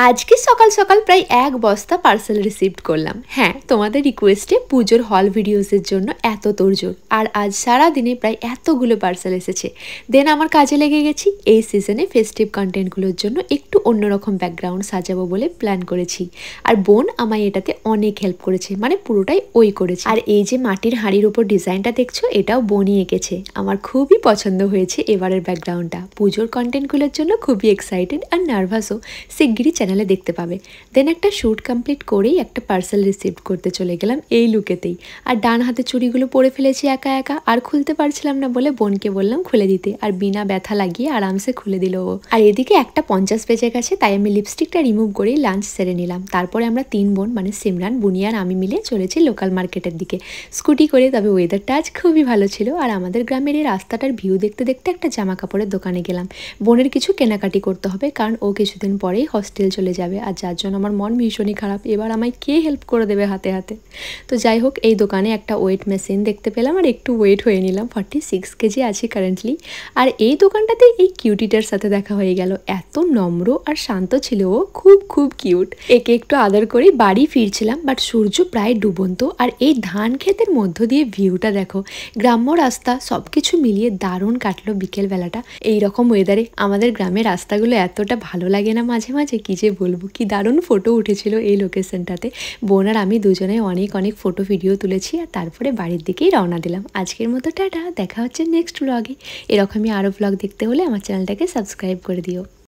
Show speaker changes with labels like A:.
A: আজকে সকাল সকাল প্রায় এক বস্তা পার্সেল রিসিভড করলাম। হ্যাঁ, তোমাদের রিকোয়েস্টে পুজোর হল ভিডিওসের জন্য এত তোড়জোড়। আর আজ সারা দিনে প্রায় এতগুলো পার্সেল এসেছে। দেন আমার কাজে লেগে গেছি। এই সিজনে ফেস্টিভ কন্টেন্টগুলোর জন্য একটু অন্যরকম ব্যাকগ্রাউন্ড সাজাবো বলে প্ল্যান করেছি। আর বোন আমায় এটাতে অনেক হেল্প করেছে, মানে পুরোটাই ওই করেছে। আর এই যে মাটির হাঁড়ির উপর ডিজাইনটা দেখছো, এটাও বোনই এঁকেছে। আমার খুবই পছন্দ হয়েছে এবারের ব্যাকগ্রাউন্ডটা। পুজোর কন্টেন্টগুলোর জন্য খুবই এক্সাইটেড আর নার্ভাসও। শিগগিরই চ্যানেলে দেখতে পাবে। দেন একটা শ্যুট কমপ্লিট করেই একটা পার্সেল রিসিভ করতে চলে গেলাম এই লুকেতেই। আর ডান হাতে চুড়িগুলো পরে ফেলেছি একা একা, আর খুলতে পারছিলাম না বলে বোনকে বললাম খুলে দিতে, আর বিনা ব্যথা লাগিয়ে আরামসে খুলে দিল ও। আর এদিকে 1:50 বেজে গেছে, তাই আমি লিপস্টিকটা রিমুভ করেই লাঞ্চ সেরে নিলাম। তারপরে আমরা 3 বোন মানে সিমরান, বুনিয়া আর আমি মিলে চলেছি লোকাল মার্কেটের দিকে স্কুটি করে। তবে ওয়েদারটা আজ খুবই ভালো ছিল। আর আমাদের গ্রামের এই রাস্তাটার ভিউ দেখতে দেখতে একটা জামা কাপড়ের দোকানে গেলাম। বোনের কিছু কেনাকাটি করতে হবে, কারণ ও কিছুদিন পরেই হস্টেল চলে যাবে। আর যার জন্য আমার মন ভীষণই খারাপ। এবার আমায় কে হেল্প করে দেবে হাতে হাতে? তো যাই হোক, এই দোকানে একটা ওয়েট মেশিন দেখতে পেলাম আর একটু ওয়েট হয়ে নিলাম। 46 কেজি আছি কারেন্টলি। আর এই দোকানটাতে এই কিউটিটার সাথে দেখা হয়ে গেল। এত নম্র আর শান্ত ছিল ও, খুব খুব কিউট। একে একটু আদর করে বাড়ি ফিরছিলাম, বাট সূর্য প্রায় ডুবন্ত। আর এই ধান ক্ষেতের মধ্য দিয়ে ভিউটা দেখো, গ্রাম্য রাস্তা, সবকিছু মিলিয়ে দারুণ কাটলো বিকেল বেলাটা। এইরকম ওয়েদারে আমাদের গ্রামের রাস্তাগুলো এতটা ভালো লাগে না মাঝে মাঝে, কি যে বলবো। কি দারুণ ফটো উঠেছিল এই লোকেশনটাতে। বোন আর আমি দুজনে অনেক অনেক ফটো ভিডিও তুলেছি। আর তারপরে বাড়ির দিকেই রওনা দিলাম। আজকের মতো টাটা, দেখা হচ্ছে নেক্সট ব্লগে। এরকমই আরও ব্লগ দেখতে হলে আমার চ্যানেলটাকে সাবস্ক্রাইব করে দিও।